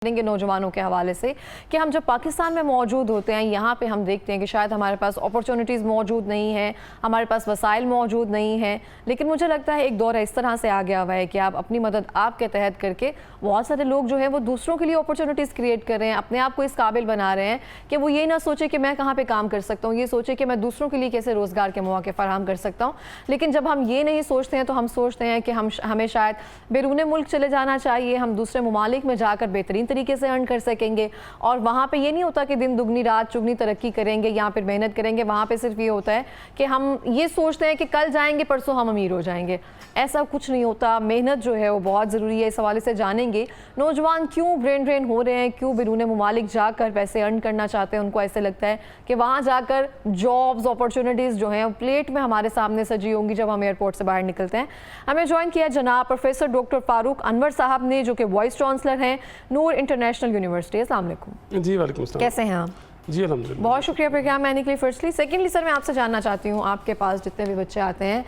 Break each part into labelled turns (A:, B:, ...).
A: करेंगे नौजवानों के हवाले से कि हम जब पाकिस्तान में मौजूद होते हैं, यहाँ पे हम देखते हैं कि शायद हमारे पास अपॉर्चुनिटीज़ मौजूद नहीं है, हमारे पास वसाइल मौजूद नहीं है। लेकिन मुझे लगता है एक दौर इस तरह से आ गया हुआ है कि आप अपनी मदद आपके तहत करके बहुत सारे लोग जो है वो दूसरों के लिए अपॉर्चुनिटीज़ क्रिएट कर रहे हैं, अपने आप को इस काबिल बना रहे हैं कि वो ये ना सोचे कि मैं कहाँ पर काम कर सकता हूँ, ये सोचे कि मैं दूसरों के लिए कैसे रोज़गार के मौके फराहम कर सकता हूँ। लेकिन जब हम ये नहीं सोचते हैं तो हम सोचते हैं कि हमें शायद बैरून मुल्क चले जाना चाहिए, हम दूसरे ममालिक में जाकर बेहतरीन तरीके से अर्न कर सकेंगे। और वहाँ पे ये नहीं होता कि दिन दुगनी रात चुगनी तरक्की करेंगे या फिर मेहनत करेंगे। वहाँ पे सिर्फ ये होता है कि हम ये सोचते हैं कि कल जाएंगे परसों हम अमीर हो जाएंगे। ऐसा कुछ नहीं होता। मेहनत जो है वो बहुत ज़रूरी है। इस हवाले से जानेंगे नौजवान क्यों ब्रेन ड्रेन हो रहे हैं, क्यों बैरून ममालिक जाकर पैसे अर्न करना चाहते हैं। उनको ऐसे लगता है कि वहाँ जाकर जॉब्स अपॉर्चुनिटीज़ जो हैं प्लेट में हमारे सामने सजी होंगी जब हम एयरपोर्ट से बाहर निकलते हैं। हमें ज्वाइन किया जनाब प्रोफेसर डॉक्टर फारूक अनवर साहब ने, जो कि वाइस चांसलर हैं नूर इंटरनेशनल यूनिवर्सिटी। अस्सलाम वालेकुम।
B: जी वालेकुम सलाम।
A: कैसे हैं आप?
B: जी अल्हम्दुलिल्लाह।
A: बहुत शुक्रिया प्रोग्राम में आने के लिए फर्स्टली। सेकेंडली सर, मैं आपसे जानना चाहती हूँ, आपके पास जितने भी बच्चे आते हैं,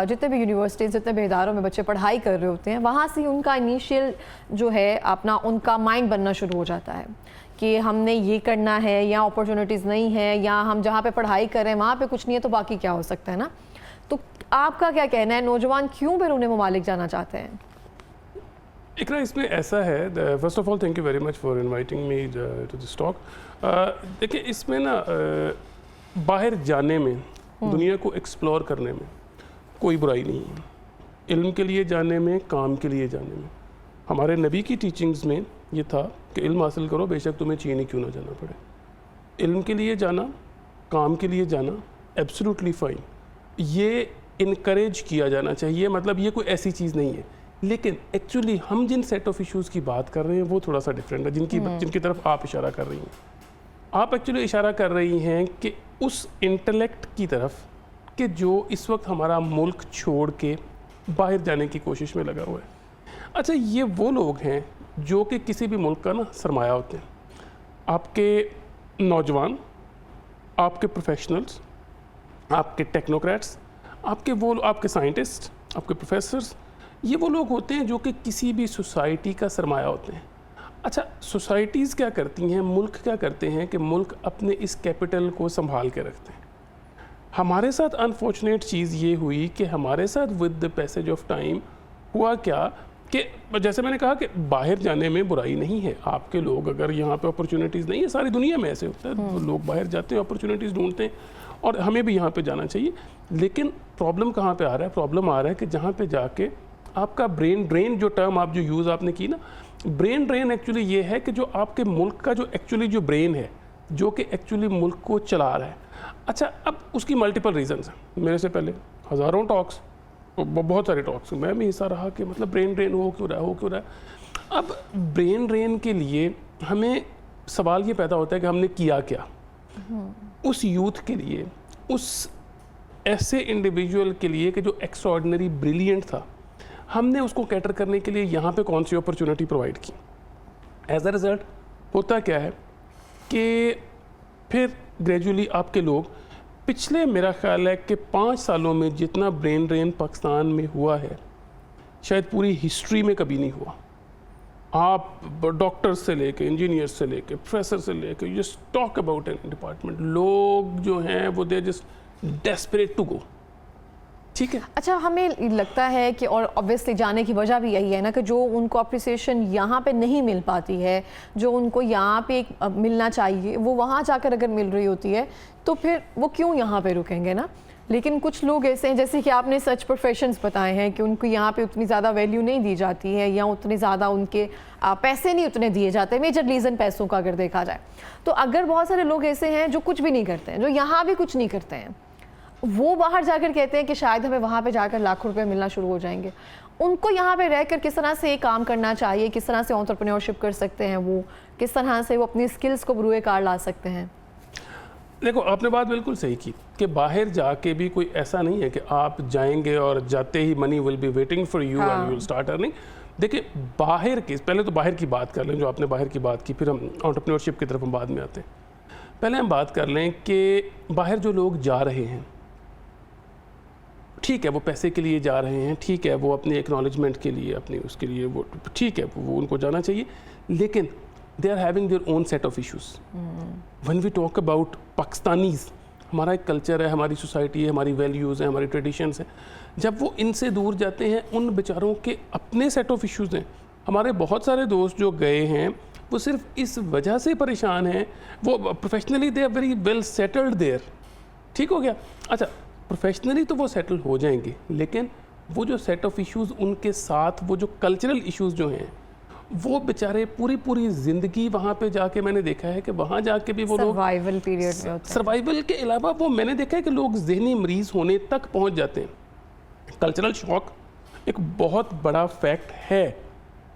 A: जितने भी यूनिवर्सिटीज़, जितने भी इदारों में बच्चे पढ़ाई कर रहे होते हैं, वहाँ से उनका इनिशियल जो है अपना उनका माइंड बनना शुरू हो जाता है कि हमने ये करना है, या अपॉर्चुनिटीज़ नहीं है, या हम जहाँ पे पढ़ाई कर रहे हैं वहाँ पे कुछ नहीं है तो बाकी क्या हो सकता है ना। तो आपका क्या कहना है, नौजवान क्यों बैरून ममालिक जाना चाहते हैं?
B: इकरा, इसमें ऐसा है, first of all thank you very much for inviting me to this talk. देखिए, इसमें ना बाहर जाने में, दुनिया को एक्सप्लोर करने में कोई बुराई नहीं है। इल्म के लिए जाने में, काम के लिए जाने में, हमारे नबी की टीचिंग्स में ये था कि इल्म हासिल करो, बेशक तुम्हें चीन ही क्यों ना जाना पड़े। इल्म के लिए जाना, काम के लिए जाना एब्सोल्युटली फाइन, ये इनकरेज किया जाना चाहिए। मतलब ये कोई ऐसी चीज़ नहीं है। लेकिन एक्चुअली हम जिन सेट ऑफ इश्यूज़ की बात कर रहे हैं वो थोड़ा सा डिफरेंट है, जिनकी तरफ आप इशारा कर रही हैं। आप एक्चुअली इशारा कर रही हैं कि उस इंटेलेक्ट की तरफ कि जो इस वक्त हमारा मुल्क छोड़ के बाहर जाने की कोशिश में लगा हुआ है। अच्छा, ये वो लोग हैं जो कि किसी भी मुल्क का ना सरमाया होते हैं। आपके नौजवान, आपके प्रोफेशनल्स, आपके टेक्नोक्रेट्स, आपके साइंटिस्ट, आपके प्रोफेसर्स, ये वो लोग होते हैं जो कि किसी भी सोसाइटी का सरमाया होते हैं। अच्छा, सोसाइटीज़ क्या करती हैं, मुल्क क्या करते हैं कि मुल्क अपने इस कैपिटल को संभाल के रखते हैं। हमारे साथ अनफॉर्चुनेट चीज़ ये हुई कि हमारे साथ with the passage of time हुआ क्या कि जैसे मैंने कहा कि बाहर जाने में बुराई नहीं है। आपके लोग अगर यहाँ पे अपॉर्चुनिटीज़ नहीं है, सारी दुनिया में ऐसे होता है, लोग बाहर जाते हैं, अपॉर्चुनिटीज़ ढूंढते हैं, और हमें भी यहाँ पे जाना चाहिए। लेकिन प्रॉब्लम कहाँ पे आ रहा है? प्रॉब्लम आ रहा है कि जहाँ पे जाके आपका ब्रेन ड्रेन, जो टर्म आप जो यूज़ आपने की ना, ब्रेन ड्रेन एक्चुअली ये है कि जो आपके मुल्क का जो एक्चुअली जो ब्रेन है, जो कि एक्चुअली मुल्क को चला रहा है। अच्छा, अब उसकी मल्टीपल रीजंस हैं। मेरे से पहले हज़ारों टॉक्स, बहुत सारे टॉक्स, मैं भी हिस्सा रहा कि मतलब ब्रेन ड्रेन हो क्यों रहा है। अब ब्रेन ड्रेन के लिए हमें सवाल ये पैदा होता है कि हमने किया क्या उस यूथ के लिए, उस ऐसे इंडिविजुअल के लिए कि जो एक्स्ट्राऑर्डिनरी ब्रिलियंट था। हमने उसको कैटर करने के लिए यहाँ पे कौन सी अपॉर्चुनिटी प्रोवाइड की। एज अ रिज़ल्ट होता क्या है कि फिर ग्रेजुअली आपके लोग पिछले, मेरा ख्याल है कि 5 सालों में जितना ब्रेन ड्रेन पाकिस्तान में हुआ है शायद पूरी हिस्ट्री में कभी नहीं हुआ। आप डॉक्टर से लेके, इंजीनियर से लेके, प्रोफेसर से लेके, just talk about an department, लोग जो हैं वो they just desperate to go. ठीक है।
A: अच्छा, हमें लगता है कि, और ऑब्वियसली जाने की वजह भी यही है ना, कि जो उनको अप्रिसिएशन यहाँ पे नहीं मिल पाती है, जो उनको यहाँ पे मिलना चाहिए, वो वहाँ जाकर अगर मिल रही होती है तो फिर वो क्यों यहाँ पे रुकेंगे ना। लेकिन कुछ लोग ऐसे हैं, जैसे कि आपने सच प्रोफेशंस बताए हैं कि उनको यहाँ पे उतनी ज़्यादा वैल्यू नहीं दी जाती है, या उतने ज़्यादा उनके पैसे नहीं उतने दिए जाते। मेजर रीज़न पैसों का अगर देखा जाए तो अगर बहुत सारे लोग ऐसे हैं जो कुछ भी नहीं करते हैं, जो यहाँ भी कुछ नहीं करते हैं, वो बाहर जाकर कहते हैं कि शायद हमें वहाँ पे जाकर लाखों रुपए मिलना शुरू हो जाएंगे। उनको यहाँ पे रहकर किस तरह से काम करना चाहिए, किस तरह से एंटरप्रेन्योरशिप कर सकते हैं, वो किस तरह से वो अपनी स्किल्स को बरूए कार ला सकते हैं?
B: देखो, आपने बात बिल्कुल सही की कि बाहर जाके भी कोई ऐसा नहीं है कि आप जाएंगे और जाते ही money will be waiting for you and you will start earning. देखिए, बाहर की, पहले तो बाहर की बात कर लें, जो आपने बाहर की बात की, फिर हम एंटरप्रेन्योरशिप की तरफ हम बाद में आते हैं। पहले हम बात कर लें कि बाहर जो लोग जा रहे हैं, ठीक है, वो पैसे के लिए जा रहे हैं, ठीक है, वो अपनी एक्नॉलेजमेंट के लिए, अपनी उसके लिए वो ठीक है, वो उनको जाना चाहिए। लेकिन they are having their own set of issues. When we talk about Pakistanis, हमारा एक कल्चर है, हमारी सोसाइटी है, हमारी वैल्यूज़ हैं, हमारी ट्रेडिशंस हैं, जब वो इनसे दूर जाते हैं उन बेचारों के अपने सेट ऑफ इश्यूज़ हैं। हमारे बहुत सारे दोस्त जो गए हैं वो सिर्फ इस वजह से परेशान हैं, वो professionally they are very well settled there, ठीक हो गया। अच्छा, प्रोफेशनली तो वो सेटल हो जाएंगे, लेकिन वो जो सेट ऑफ इश्यूज़ उनके साथ, वो जो कल्चरल इश्यूज़ जो हैं, वो बेचारे पूरी ज़िंदगी वहाँ पे जाके मैंने देखा है कि वहाँ जाके भी वो लोग
A: सर्वाइवल पीरियड में होते हैं।
B: सर्वाइवल के अलावा वो मैंने देखा है कि लोग जहनी मरीज़ होने तक पहुँच जाते हैं। कल्चरल शॉक एक बहुत बड़ा फैक्ट है,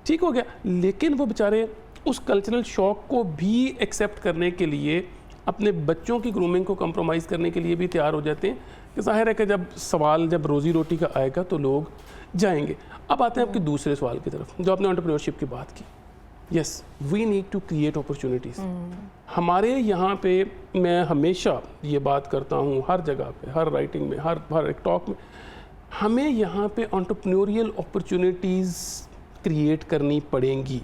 B: ठीक हो गया, लेकिन वो बेचारे उस कल्चरल शॉक को भी एक्सेप्ट करने के लिए, अपने बच्चों की ग्रूमिंग को कंप्रोमाइज़ करने के लिए भी तैयार हो जाते हैं। कि ज़ाहिर है कि जब रोज़ी रोटी का आएगा तो लोग जाएंगे। अब आते हैं आपके दूसरे सवाल की तरफ, जो आपने एंटरप्रेन्योरशिप की बात की। Yes, we need to create opportunities. हमारे यहाँ पे मैं हमेशा ये बात करता हूँ, हर जगह पे, हर राइटिंग में, हर एक टॉक में, हमें यहाँ पे एंटरप्रेन्योरियल अपॉर्चुनिटीज़ क्रिएट करनी पड़ेंगी।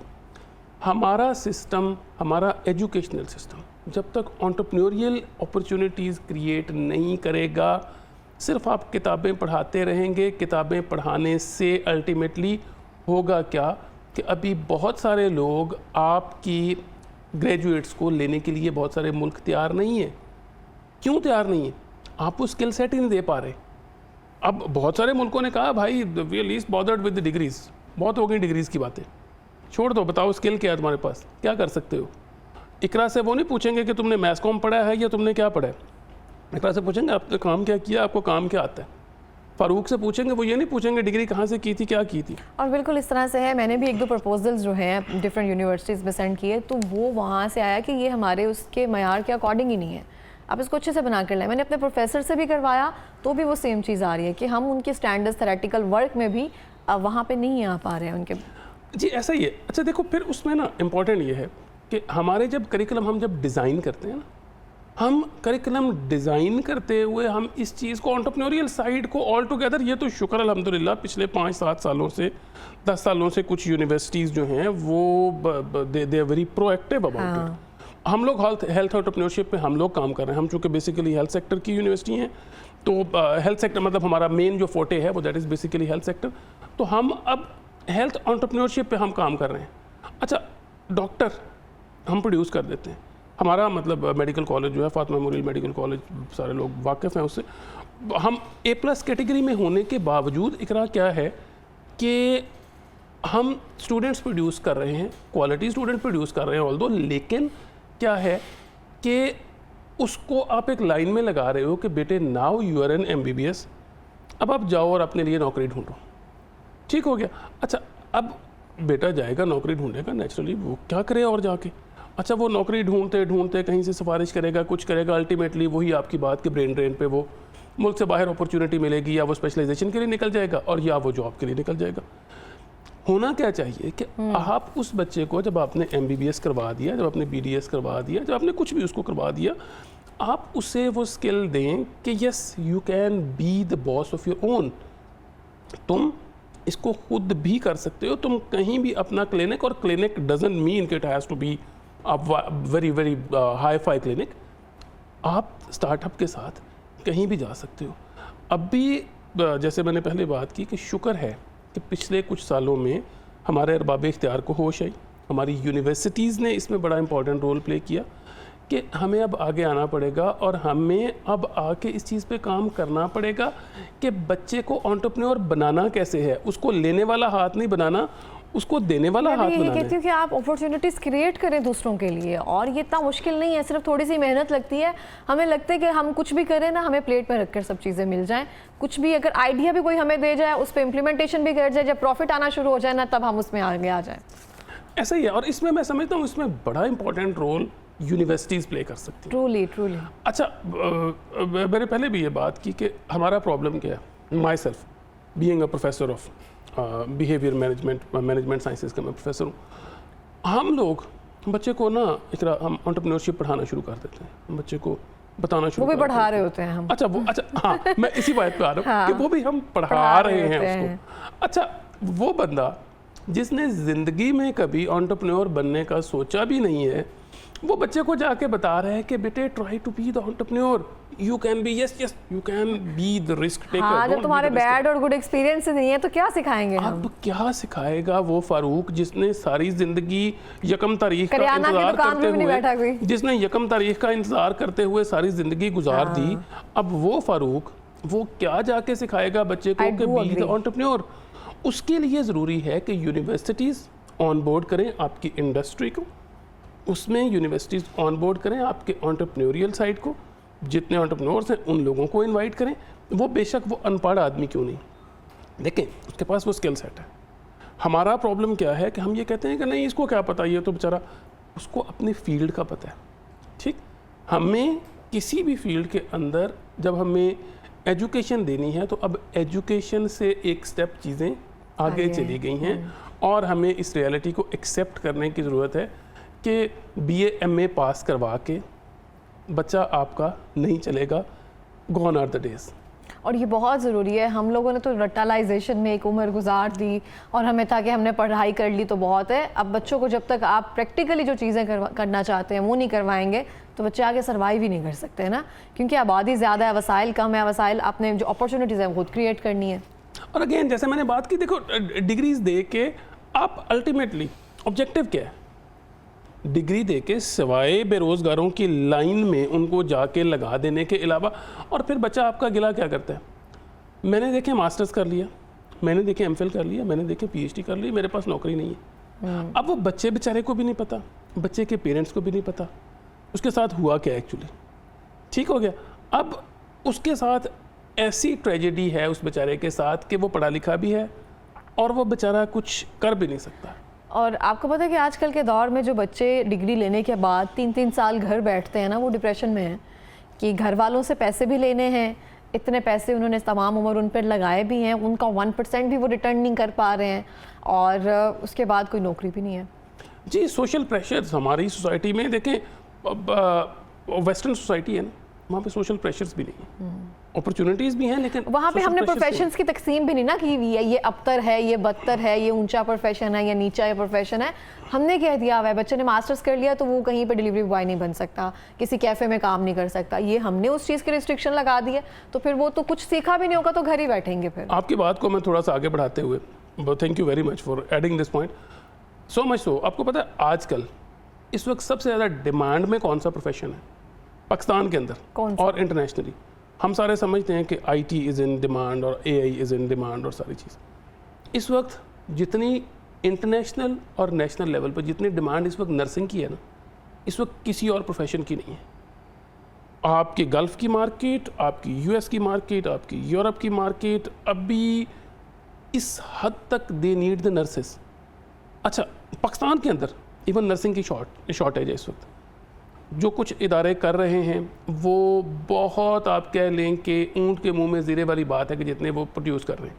B: हमारा सिस्टम, हमारा एजुकेशनल सिस्टम जब तक एंटरप्रेन्योरियल अपॉर्चुनिटीज़ क्रिएट नहीं करेगा, सिर्फ आप किताबें पढ़ाते रहेंगे। किताबें पढ़ाने से अल्टीमेटली होगा क्या कि अभी बहुत सारे लोग आपकी ग्रेजुएट्स को लेने के लिए बहुत सारे मुल्क तैयार नहीं है। क्यों तैयार नहीं है? आप वो स्किल सेट ही नहीं दे पा रहे। अब बहुत सारे मुल्कों ने कहा भाई we are least bothered with the degrees, बहुत हो गई डिग्रीज़ की बातें, छोड़ दो, बताओ स्किल क्या है तुम्हारे पास, क्या कर सकते हो। इकरा से वो नहीं पूछेंगे कि तुमने मैथ्स कॉम पढ़ा है या तुमने क्या पढ़ा है। इकरा से पूछेंगे आपने काम क्या किया, आपको काम क्या आता है। फारूक से पूछेंगे, वो ये नहीं पूछेंगे डिग्री कहाँ से की थी, क्या की थी।
A: और बिल्कुल इस तरह से है। मैंने भी 1-2 प्रपोजल्स जो हैं डिफरेंट यूनिवर्सिटीज़ में सेंड किए, तो वो वहाँ से आया कि ये हमारे उसके मयार के अकॉर्डिंग ही नहीं है, आप इसको अच्छे से बना कर लें। मैंने अपने प्रोफेसर से भी करवाया तो भी वो सेम चीज़ आ रही है कि हम उनके स्टैंडर्ड्स थेरेटिकल वर्क में भी वहाँ पे नहीं आ पा रहे हैं उनके।
B: जी ऐसा ही है। अच्छा देखो, फिर उसमें ना इम्पॉर्टेंट ये है कि हमारे जब करिकुलम हम जब डिज़ाइन करते हैं ना, हम करिकुलम डिज़ाइन करते हुए हम इस चीज़ को एंटरप्रेन्योरियल साइड को ऑल टुगेदर, ये तो शुक्र अल्हम्दुलिल्लाह पिछले 5-7 सालों से 10 सालों से कुछ यूनिवर्सिटीज़ जो हैं वो they are very proactive about it. हम लोग हेल्थ एंटरप्रेन्योरशिप पे हम लोग काम कर रहे हैं। हम चूँकि बेसिकली हेल्थ सेक्टर की यूनिवर्सिटी हैं, तो हेल्थ सेक्टर मतलब हमारा मेन जो फोटे है वो that is basically health sector. तो हम अब हेल्थ एंटरप्रेन्योरशिप पे हम काम कर रहे हैं। अच्छा, डॉक्टर हम प्रोड्यूस कर देते हैं। हमारा मतलब मेडिकल कॉलेज जो है फातिमा मेमोरियल मेडिकल कॉलेज, सारे लोग वाकिफ़ हैं उससे। हम A+ कैटेगरी में होने के बावजूद इकरा क्या है कि हम स्टूडेंट्स प्रोड्यूस कर रहे हैं, क्वालिटी स्टूडेंट प्रोड्यूस कर रहे हैं ऑल्दो, लेकिन क्या है कि उसको आप एक लाइन में लगा रहे हो कि बेटे now you are an MBBS, अब आप जाओ और अपने लिए नौकरी ढूंढो, ठीक हो गया। अच्छा, अब बेटा जाएगा नौकरी ढूंढेगा, नेचुरली वो क्या करे और जाके, अच्छा वो नौकरी ढूंढते ढूंढते कहीं से सिफारिश करेगा, कुछ करेगा, अल्टीमेटली वही आपकी बात के ब्रेन ड्रेन पे वो मुल्क से बाहर अपॉर्चुनिटी मिलेगी, या वो स्पेशलाइजेशन के लिए निकल जाएगा और या वो जॉब के लिए निकल जाएगा। होना क्या चाहिए कि आप उस बच्चे को जब आपने MBBS करवा दिया, जब आपने BDS करवा दिया, जब आपने कुछ भी उसको करवा दिया, आप उसे वो स्किल दें कि yes you can be the boss of your own. तुम इसको खुद भी कर सकते हो। तुम कहीं भी अपना क्लिनिक, और क्लिनिक डजंट मीन कि it has to be very very hi fi clinic, आप स्टार्टअप के साथ कहीं भी जा सकते हो। अब भी जैसे मैंने पहले बात की कि शुक्र है कि पिछले कुछ सालों में हमारे अरबाब इख्तियार को होश आई, हमारी यूनिवर्सिटीज़ ने इसमें बड़ा इंपॉर्टेंट रोल प्ले किया कि हमें अब आगे आना पड़ेगा और हमें अब आके इस चीज़ पे काम करना पड़ेगा कि बच्चे को एंटरप्रेन्योर बनाना कैसे है। उसको लेने वाला हाथ नहीं बनाना, उसको देने वाला हाथ बनाना है।
A: कहती हूँ कि आप अपॉर्चुनिटीज़ क्रिएट करें दूसरों के लिए, और ये इतना मुश्किल नहीं है, सिर्फ थोड़ी सी मेहनत लगती है। हमें लगता है कि हम कुछ भी करें ना, हमें प्लेट पर रखकर सब चीज़ें मिल जाएं। कुछ भी अगर आइडिया भी कोई हमें दे जाए, उस पर इम्प्लीमेंटेशन भी कर जाए, जब प्रॉफिट आना शुरू हो जाए ना, तब हम उसमें आगे आ जाए।
B: ऐसा ही है, और इसमें मैं समझता हूँ इसमें बड़ा इंपॉर्टेंट रोल यूनिवर्सिटीज़ प्ले कर सकती हैं।
A: ट्रूली।
B: अच्छा, मैंने पहले भी ये बात की कि हमारा प्रॉब्लम क्या है। My self being a professor of behaviour management sciences का मैं प्रोफेसर हूँ। हम लोग बच्चे को ना हम एंटरप्रेन्योरशिप पढ़ाना शुरू कर देते हैं, हम बच्चे को बताना शुरू,
A: वो भी पढ़ा रहे होते हैं हम।
B: अच्छा हाँ, मैं इसी बात पे आ रहा हूँ कि वो भी हम पढ़ा रहे हैं उसको। अच्छा, वो बंदा जिसने ज़िंदगी में कभी एंटरप्रेन्योर बनने का सोचा भी नहीं है, वो बच्चे को जाके बता रहे हैं कि बेटे try to be the entrepreneur, you can be, yes yes you can be the risk taker.
A: हाँ, जब तुम्हारे बैड और गुड एक्सपीरियंस नहीं है तो क्या सिखाएंगे हम?
B: अब क्या सिखाएगा वो फारूक जिसने सारी जिंदगी यकम तारीख का
A: करियाना की
B: इंतजार
A: दुकान
B: करते
A: में भी नहीं बैठा
B: हुए,
A: कोई।
B: जिसने यकम तारीख का इंतजार करते हुए सारी जिंदगी गुजार दी, अब वो फारूक वो क्या जाके सिखाएगा बच्चे को
A: I
B: कि
A: do
B: be the
A: agree.
B: Entrepreneur. उसके लिए ज़रूरी है कि यूनिवर्सिटीज़ ऑन बोर्ड करें आपकी इंडस्ट्री को, उसमें यूनिवर्सिटीज़ ऑन बोर्ड करें आपके एंटरप्रेन्योरियल साइड को, जितने एंटरप्रेन्योर्स हैं उन लोगों को इनवाइट करें, वो बेशक वो अनपढ़ आदमी क्यों नहीं, देखें उसके पास वो स्किल सेट है। हमारा प्रॉब्लम क्या है कि हम ये कहते हैं कि नहीं इसको क्या पता, ये तो बेचारा, उसको अपनी फील्ड का पता है। ठीक, हमें किसी भी फील्ड के अंदर जब हमें एजुकेशन देनी है तो अब एजुकेशन से एक स्टेप चीज़ें आगे चली गई हैं और हमें इस रियलिटी को एक्सेप्ट करने की ज़रूरत है कि BA MA पास करवा के बच्चा आपका नहीं चलेगा, गॉन आर द डेज।
A: और ये बहुत ज़रूरी है। हम लोगों ने तो रटालाइजेशन में एक उम्र गुजार दी और हमें था कि हमने पढ़ाई कर ली तो बहुत है। अब बच्चों को जब तक आप प्रैक्टिकली जो चीज़ें करना चाहते हैं वो नहीं करवाएंगे तो बच्चे आगे सर्वाइव ही नहीं कर सकते हैं ना, क्योंकि आबादी ज़्यादा है, वसाइल कम है, वसाइल आपने जो अपॉर्चुनिटीज़ है खुद क्रिएट करनी है।
B: और अगेन जैसे मैंने बात की, देखो डिग्रीज दे के आप अल्टीमेटली ऑब्जेक्टिव क्या है, डिग्री दे के सिवाय बेरोज़गारों की लाइन में उनको जाके लगा देने के अलावा, और फिर बच्चा आपका गिला क्या करता है, मैंने देखे मास्टर्स कर लिया, मैंने देखे MPhil कर लिया, मैंने देखे PhD कर ली, मेरे पास नौकरी नहीं है। अब वो बच्चे बेचारे को भी नहीं पता, बच्चे के पेरेंट्स को भी नहीं पता उसके साथ हुआ क्या एक्चुअली, ठीक हो गया। अब उसके साथ ऐसी ट्रेजेडी है उस बेचारे के साथ कि वो पढ़ा लिखा भी है और वो बेचारा कुछ कर भी नहीं सकता।
A: और आपको पता है कि आजकल के दौर में जो बच्चे डिग्री लेने के बाद 3-3 साल घर बैठते हैं ना, वो डिप्रेशन में हैं कि घर वालों से पैसे भी लेने हैं, इतने पैसे उन्होंने तमाम उम्र उन पर लगाए भी हैं, उनका 1% भी वो रिटर्न नहीं कर पा रहे हैं और उसके बाद कोई नौकरी भी नहीं है।
B: जी, सोशल प्रेशर्स हमारी सोसाइटी में देखें, वेस्टर्न सोसाइटी है ना, वहाँ पे सोशल प्रेशर्स भी नहीं है, अपॉर्चुनिटीज़ भी हैं लेकिन
A: वहाँ पे
B: social
A: हमने
B: pressures
A: प्रोफेशंस की तकसीम भी नहीं ना की हुई है, ये अबतर है, ये बदतर है, ये ऊंचा प्रोफेशन है, ये नीचा ये प्रोफेशन है। हमने कह दिया हुआ है बच्चे ने मास्टर्स कर लिया तो वो कहीं पे डिलीवरी बॉय नहीं बन सकता, किसी कैफ़े में काम नहीं कर सकता, ये हमने उस चीज़ की रिस्ट्रिक्शन लगा दी है, तो फिर वो तो कुछ सीखा भी नहीं होगा तो घर ही बैठेंगे फिर।
B: आपकी बात को मैं थोड़ा सा आगे बढ़ाते हुए, thank you very much for adding this point, so much so. आपको पता है आजकल इस वक्त सबसे ज़्यादा डिमांड में कौन सा प्रोफेशन है पाकिस्तान के अंदर
A: कौन सा?
B: और इंटरनेशनली? हम सारे समझते हैं कि IT इज़ इन डिमांड और AI इज़ इन डिमांड और सारी चीज़। इस वक्त जितनी इंटरनेशनल और नेशनल लेवल पर जितनी डिमांड इस वक्त नर्सिंग की है ना, इस वक्त किसी और प्रोफेशन की नहीं है। आपकी गल्फ़ की मार्केट, आपकी US की मार्केट, आपकी यूरोप की मार्केट, अभी इस हद तक दे नीड द नर्सेस। अच्छा, पाकिस्तान के अंदर इवन नर्सिंग की शॉर्टेज है इस वक्त। जो कुछ इदारे कर रहे हैं वो बहुत, आप कह लें कि ऊँट के मुंह में ज़ीरे वाली बात है कि जितने वो प्रोड्यूस कर रहे हैं।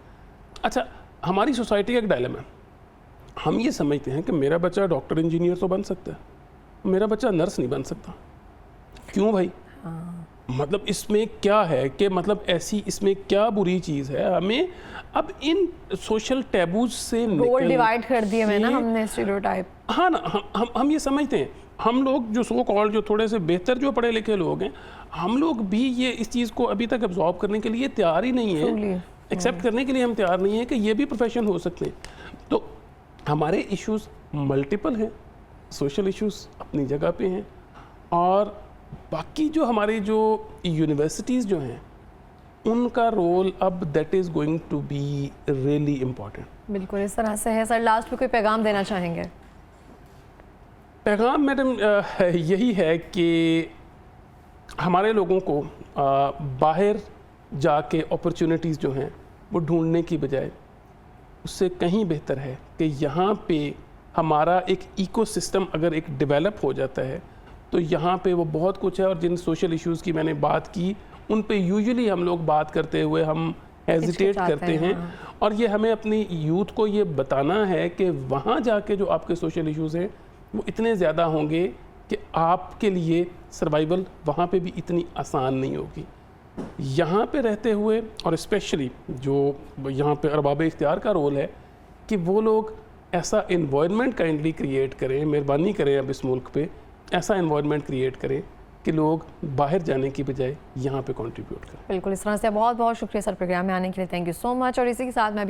B: अच्छा, हमारी सोसाइटी का एक डायलेमा है, हम ये समझते हैं कि मेरा बच्चा डॉक्टर इंजीनियर तो बन सकता है, मेरा बच्चा नर्स नहीं बन सकता। क्यों भाई? मतलब इसमें क्या है कि मतलब ऐसी इसमें क्या बुरी चीज़ है? हमें अब इन सोशल टैबूज से
A: रोल डिवाइड कर दिए मैं ना हमने, स्टीरियोटाइप।
B: हाँ ना, हम ये समझते हैं, हम लोग जो सो कॉल्ड जो थोड़े से बेहतर जो पढ़े लिखे लोग हैं, हम लोग भी ये इस चीज़ को अभी तक एब्जॉर्ब करने के लिए तैयार ही नहीं है, एक्सेप्ट करने के लिए हम तैयार नहीं है कि ये भी प्रोफेशन हो सकते हैं। तो हमारे इश्यूज मल्टीपल हैं, सोशल इश्यूज अपनी जगह पे हैं, और बाकी जो हमारी जो यूनिवर्सिटीज़ जो हैं उनका रोल अब that is going to be really important.
A: बिल्कुल इस तरह से है। सर लास्ट में कोई पैगाम देना चाहेंगे?
B: पैगाम मैडम यही है कि हमारे लोगों को बाहर जाके अपॉर्चुनिटीज़ जो हैं वो ढूंढने की बजाय उससे कहीं बेहतर है कि यहाँ पे हमारा एक इकोसिस्टम अगर एक डेवलप हो जाता है तो यहाँ पे वो बहुत कुछ है। और जिन सोशल इश्यूज़ की मैंने बात की उन पे यूजुअली हम लोग बात करते हुए हम हेजिटेट करते हैं, और ये हमें अपनी यूथ को ये बताना है कि वहाँ जाके जो आपके सोशल इश्यूज़ हैं वो इतने ज़्यादा होंगे कि आपके लिए सर्वाइवल वहाँ पे भी इतनी आसान नहीं होगी। यहाँ पे रहते हुए, और स्पेशली जो यहाँ पे अरबाब इख्तियार का रोल है कि वो लोग ऐसा इन्वायरमेंट काइंडली क्रिएट करें, मेहरबानी करें अब इस मुल्क पे ऐसा इन्वायरमेंट क्रिएट करें कि लोग बाहर जाने की बजाय यहाँ पे कंट्रीब्यूट करें।
A: बिल्कुल, इस तरह से बहुत बहुत शुक्रिया सर प्रोग्राम में आने के लिए, थैंक यू सो मच। और इसी के साथ मैं